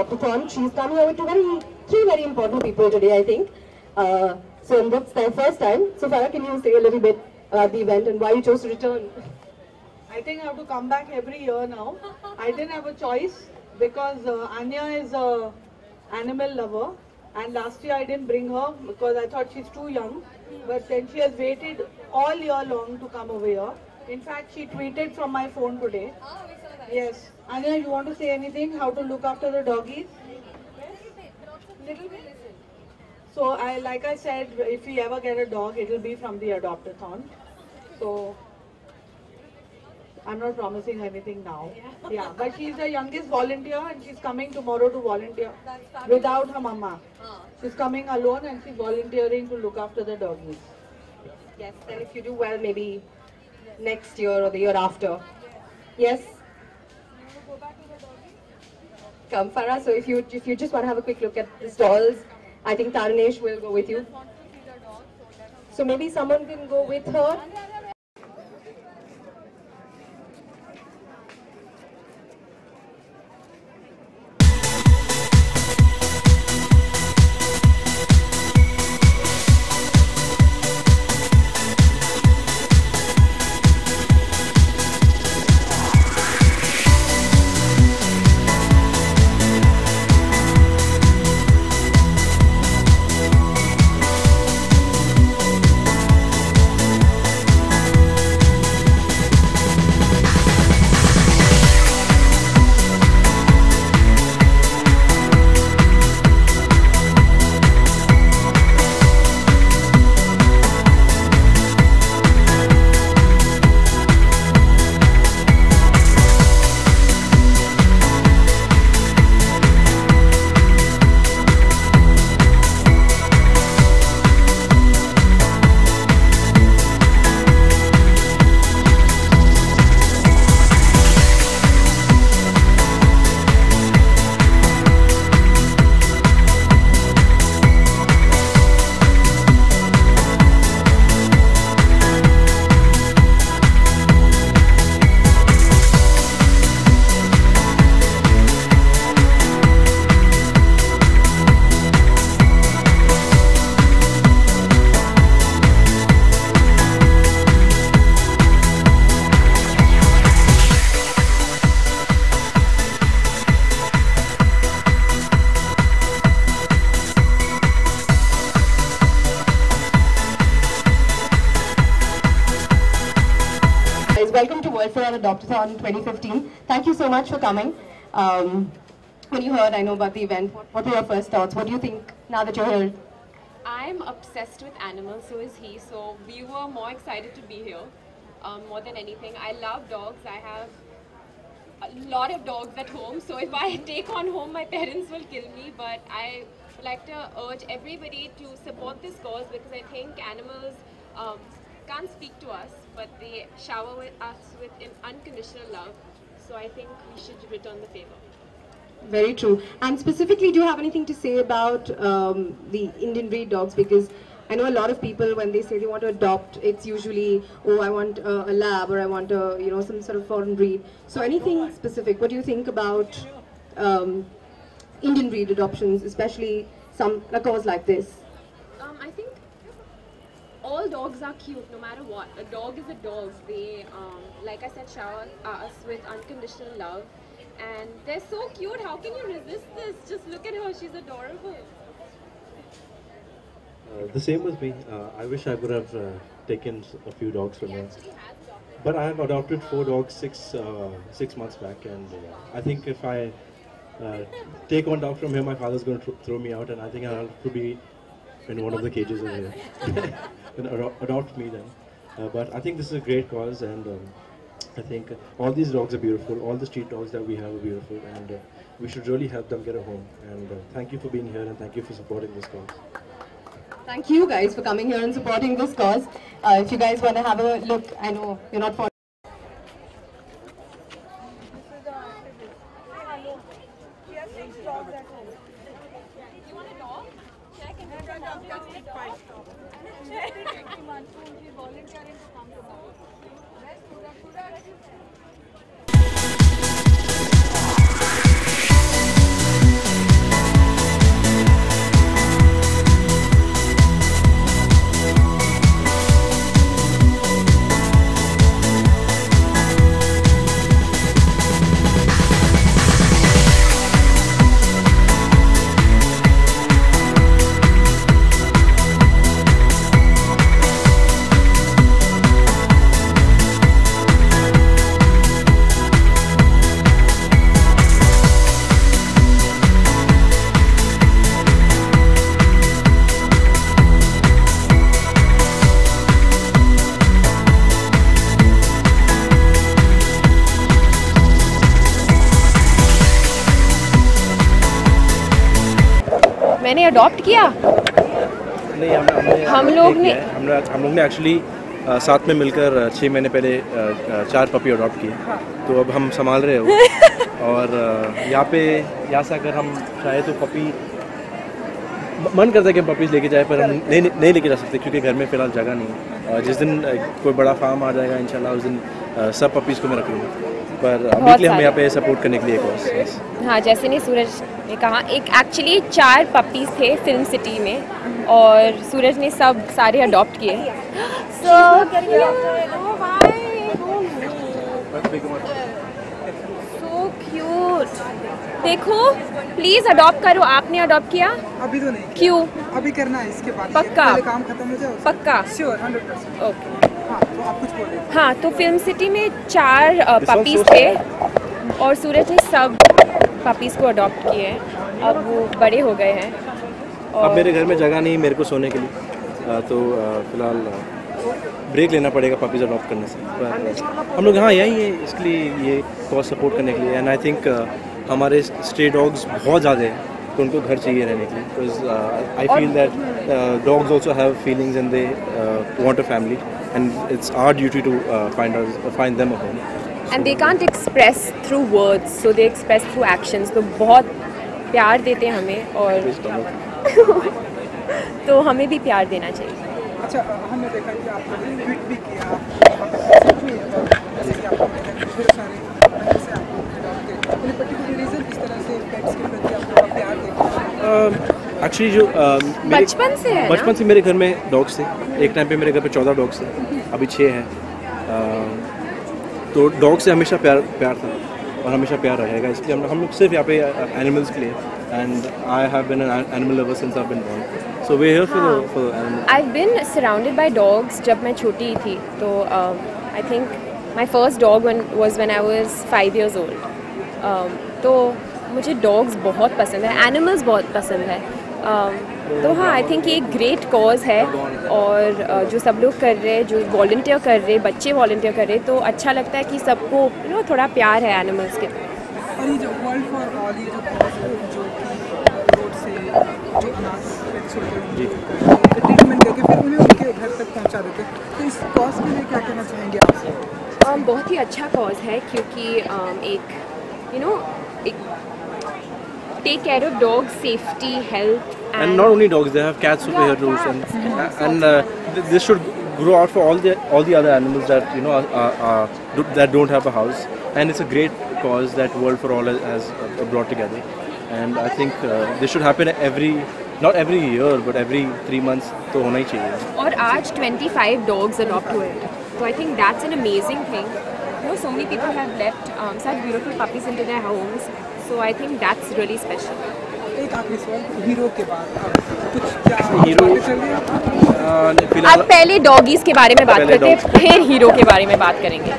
Adoptathon. She's come here with three very important people today, I think. So that's their first time. So Farah, can you say a little bit about the event and why you chose to return? I think I have to come back every year now. I didn't have a choice because Anya is a animal lover, and last year I didn't bring her because I thought she's too young. But then she has waited all year long to come over here. In fact, she tweeted from my phone today. Oh, we saw that. Yes. Anya, you want to say anything? How to look after the doggies? Little bit, listen. So, like I said, if we ever get a dog, it will be from the Adoptathon. So, I'm not promising anything now. Yeah, but she's the youngest volunteer and she's coming tomorrow to volunteer without her mama. She's coming alone and she's volunteering to look after the doggies. Yes, and if you do well, maybe next year or the year after. Yes? Come, Farah. So if you just want to have a quick look at the stalls, I think Taranesh will go with you. So maybe someone can go with her. Welcome to World Fair and Adoptathon 2015. Thank you so much for coming. When you heard, I know, about the event, what were your first thoughts? What do you think now that you're here? I'm obsessed with animals, so is he. So we were more excited to be here, more than anything. I love dogs. I have a lot of dogs at home. So if I take one home, my parents will kill me. But I like to urge everybody to support this cause because I think animals can't speak to us, but they shower with us with unconditional love. So I think we should return the favor. Very true. And specifically, do you have anything to say about the Indian breed dogs? Because I know a lot of people, when they say they want to adopt, it's usually, oh, I want a lab or I want a, some sort of foreign breed. So anything specific? What do you think about Indian breed adoptions, especially a cause like this? I think all dogs are cute, no matter what. A dog is a dog. They, like I said, shower us with unconditional love. And they're so cute. How can you resist this? Just look at her. She's adorable. The same with me. I wish I would have taken a few dogs from her. But I have adopted 4 dogs 6 months back. And I think if I take one dog from here, my father's going to throw me out. And I think I'll have to be in one of the cages over here. And adopt me then. But I think this is a great cause, and I think all these dogs are beautiful. All the street dogs that we have are beautiful, and we should really help them get a home. And thank you for being here, and thank you for supporting this cause. Thank you guys for coming here and supporting this cause. If you guys want to have a look, I know you're not for. You want a dog? Check and volunteering to come tomorrow. मैंने adopt किया। नहीं, हम लोग ने actually साथ में मिलकर 6 महीने पहले 4 पपी अडॉप्ट किए, तो अब हम संभाल रहे हो। और यहाँ से अगर हम चाहे तो पपी मन करता है कि हम पपीज़ लेके जाए, पर हम नहीं लेके जा सकते क्योंकि घर में फ़िलहाल जगह नहीं है। और जिस दिन कोई बड़ा फार्म आ जाएगा इंशाल्लाह, उस दिन सब पपीज़ को मैं रख लूँगा। पर अभी के लिए हम यहाँ पे सपोर्ट करने के लिए एक। हाँ, जैसे नहीं सूरज ने कहा, एक एक्चुअली 4 पपीज़ थे फिल्म सिटी में और सूरज ने सारे अडॉप्ट किए। So cute. देखो प्लीज अडॉप्ट करो। आपने अडॉप्ट किया? अभी तो नहीं। क्यों? अभी करना है, इसके बाद पक्का? पहले काम खत्म हो जाए। पक्का? श्योर 100%। ओके। हाँ, तो आप कुछ बोले। हाँ, तो फिल्म सिटी में 4 पपीज़ थे और सूरज ने सब पपीज़ को अडॉप्ट किए हैं। अब वो बड़े हो गए हैं। अब मेरे घर में जगह नहीं मेरे को सोने के लिए, तो फिलहाल ब्रेक लेना पड़ेगा पपीज़ अडॉप्ट करने से। पर हम लोग हाँ यही है, इसके लिए ये कॉज सपोर्ट करने के लिए। एंड आई थिंक हमारे स्ट्रे डॉग्स बहुत ज़्यादा हैं, तो उनको घर चाहिए रहने के लिए। Because I feel that dogs also have feelings and they want a family, and it's our duty to find them a home. And they can't express through words, so they express through actions. तो बहुत प्यार देते हैं हमें, और तो हमें भी प्यार देना चाहिए। अच्छा, हमने देखा कि आपने ट्वीट भी किया, जैसे कि आपको बहुत सारे से आपको कोई पर्टिकुलर रीज़न इस तरह से पेट्स के प्रति आपको प्यार देना? एक्चुअली जो बचपन से है ना? बचपन से मेरे घर में डॉग्स थे। एक टाइम पे मेरे घर पे 14 डॉग्स थे, अभी 6 हैं। तो डॉग से हमेशा प्यार था और हमेशा प्यार रहेगा। इसलिए हम लोग सिर्फ यहाँ पे एनिमल्स के लिए, and I have been an animal lover since I have been born, so we are here for animals. I have been surrounded by dogs जब मैं छोटी थी। तो I think my first dog was when I was 5 years old। तो मुझे dogs बहुत पसंद है, एनिमल्स बहुत पसंद है। तो हाँ, आई थिंक ये एक ग्रेट कॉज है, और जो सब लोग कर रहे हैं, जो वॉलंटियर कर रहे हैं, बच्चे वॉलंटियर कर रहे हैं, तो अच्छा लगता है कि सबको थोड़ा प्यार है एनिमल्स के। और ये जो वर्ल्ड फॉर ऑल, ये जो कॉज है, जो रोड से जो अनाथ पेट्स होते हैं ट्रीटमेंट करके फिर उन्हें उनके घर तक पहुंचा देते हैं, तो इस कॉज के लिए क्या कहना चाहेंगे आप? बहुत ही अच्छा कॉज है, क्योंकि एक एक take care of dogs' safety, health, and not only dogs, they have cats over here too, and this should grow out for all the other animals that that don't have a house. And it's a great cause that World for All has brought together, and I think this should happen not every year but every 3 months तो होना ही चाहिए। और आज 25 dogs adopt हुए हैं, so I think that's an amazing thing. So many people have left such beautiful puppies into their homes. So I think that's really special. एक आखिरी सवाल, हीरो के बाद कुछ क्या हीरो चल रही है? अब पहले डॉगीज के बारे में बात करते हैं, फिर हीरो के बारे में बात करेंगे।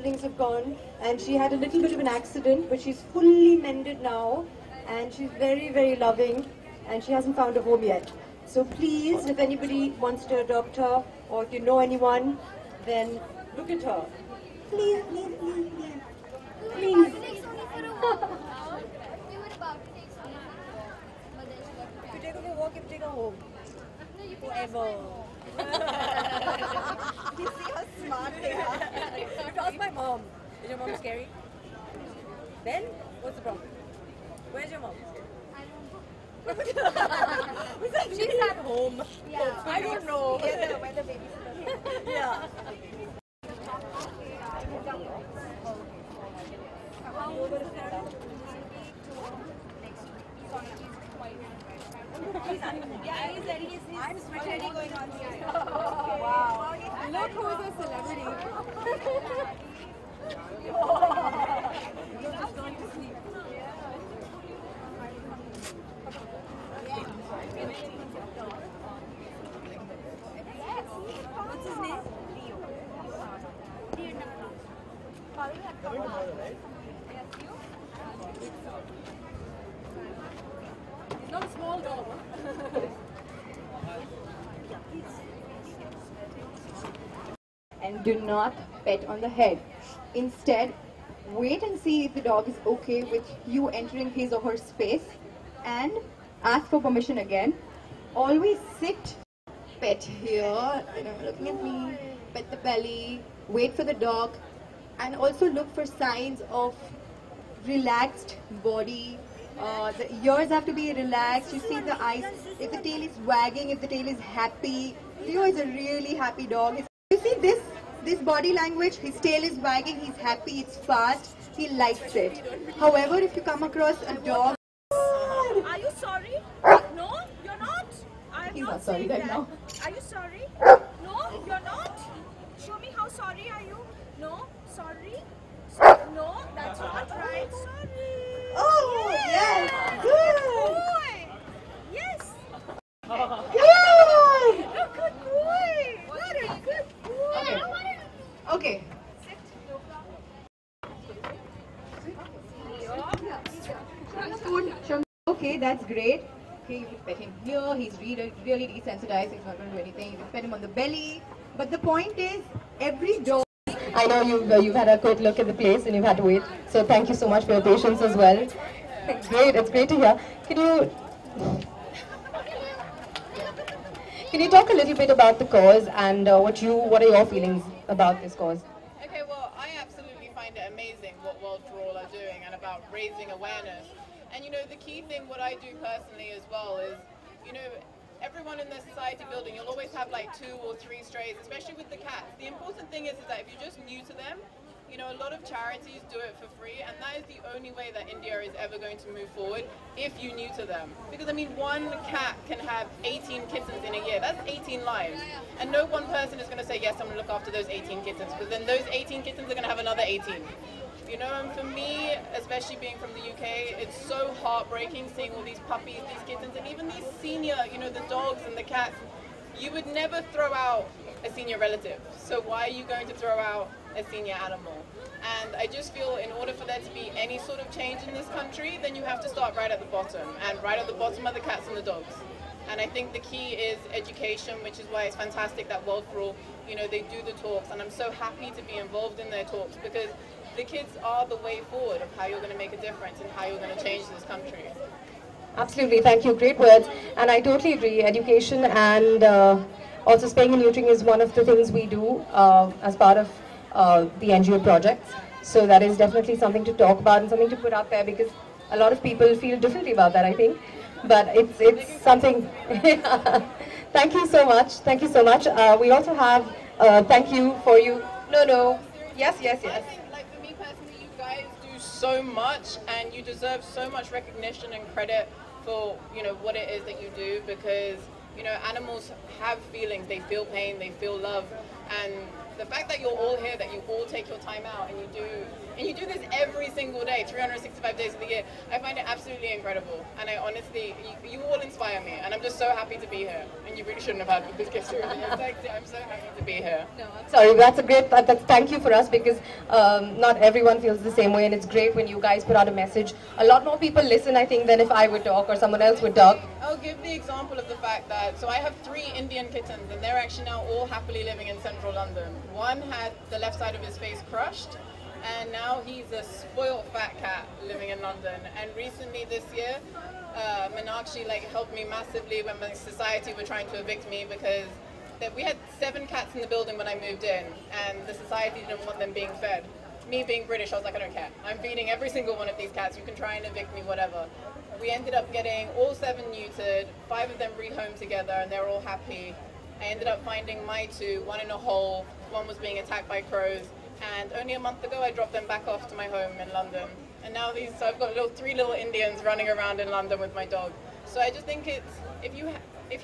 things have gone, and she had a little bit of an accident, but she's fully mended now, and she's very, very loving, and she hasn't found a home yet. So please, if anybody wants to adopt her, or if you know anyone, then look at her. Please, please, please, please. Please. If you take her for a walk, if you take her home. Forever. You see how smart they are? You have to ask my mom. Is your mom scary? Then, what's the problem? Where's your mom? She's at home. Yeah. I don't know. When the baby's yeah. Yeah, he's ready. I'm already going on here. Wow. Look who's a celebrity. What's his name? He's not a small dog. And do not pet on the head. Instead, wait and see if the dog is okay with you entering his or her space, and ask for permission again. Always sit, pet here, looking at me, pet the belly, wait for the dog, and also look for signs of relaxed body. The ears have to be relaxed. You see the eyes, if the tail is wagging, if the tail is happy, Theo is a really happy dog. You see this body language, his tail is wagging, he's happy, it's fast, he likes it. However, if you come across a dog... Are you sorry? No, you're not. I'm He's not sorry right now. Are you sorry? No, you're not. Show me how sorry are you? No, sorry. No, that's not right. Sorry. Oh, yes! Good! Boy. Yes. Good! Look, good boy. What a good boy. Okay. Okay, that's great. Okay, you can pet him here. He's really desensitized. He's not going to do anything. You can pet him on the belly. But the point is, every dog. I know you've had a quick look at the place and you've had to wait. So thank you so much for your patience as well. Great, it's great to hear. Can you talk a little bit about the cause and what are your feelings about this cause? Okay, well, I absolutely find it amazing what World for All are doing and about raising awareness. And the key thing, what I do personally as well is, everyone in the society building, you'll always have like 2 or 3 strays, especially with the cats. The important thing is that if you're just new to them, a lot of charities do it for free, and that is the only way that India is ever going to move forward if you're new to them. Because one cat can have 18 kittens in a year. That's 18 lives. And no one person is going to say, yes, I'm going to look after those 18 kittens, because then those 18 kittens are going to have another 18. And for me, especially being from the UK, it's so heartbreaking seeing all these puppies, these kittens, and even these senior, the dogs and the cats. You would never throw out a senior relative. So why are you going to throw out a senior animal? And I just feel in order for there to be any sort of change in this country, then you have to start right at the bottom. And right at the bottom are the cats and the dogs. And I think the key is education, which is why it's fantastic that World for All, they do the talks. And I'm so happy to be involved in their talks, because the kids are the way forward of how you're going to make a difference and how you're going to change this country. Absolutely, thank you. Great words. And I totally agree. Education and also spaying and neutering is one of the things we do as part of the NGO projects. So that is definitely something to talk about and something to put out there, because a lot of people feel differently about that, I think. But it's something. Thank you so much. Thank you so much. We also have thank you for you. No. Yes. I think, for me personally, you guys do so much, and you deserve so much recognition and credit for what it is that you do, because animals have feelings, they feel pain, they feel love, and the fact that you're all here, that you all take your time out and you do And you do this every single day, 365 days of the year. I find it absolutely incredible. And I honestly, you all inspire me. And I'm just so happy to be here. And you really shouldn't have had this gift. I'm so happy to be here. Sorry, that's a great, thank you for us, because not everyone feels the same way, and it's great when you guys put out a message. A lot more people listen, I think, than if I would talk or someone else would talk. I'll give the example of the fact that, so I have 3 Indian kittens, and they're actually now all happily living in central London. One had the left side of his face crushed, and now he's a spoiled fat cat living in London. And recently this year, Meenakshi helped me massively when my society were trying to evict me, because we had 7 cats in the building when I moved in, and the society didn't want them being fed. Me being British, I was like, I don't care. I'm feeding every single one of these cats. You can try and evict me, whatever. We ended up getting all 7 neutered, 5 of them rehomed together, and they're all happy. I ended up finding my 2, one in a hole, one was being attacked by crows, and only a month ago I dropped them back off to my home in London. And now so I've got 3 little Indians running around in London with my dog. So I just think it's, if you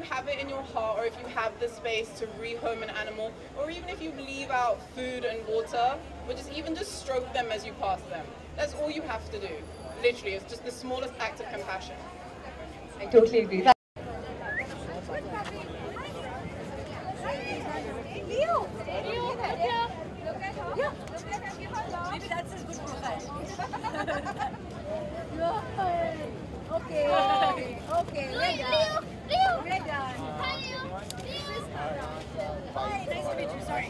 have it in your heart, or if you have the space to rehome an animal, or even if you leave out food and water, or even just stroke them as you pass them. That's all you have to do. Literally, it's just the smallest act of compassion. I totally agree. Maybe that's his good profile. Okay. Okay. We're done. We're done. Hi, nice to meet you. Sorry.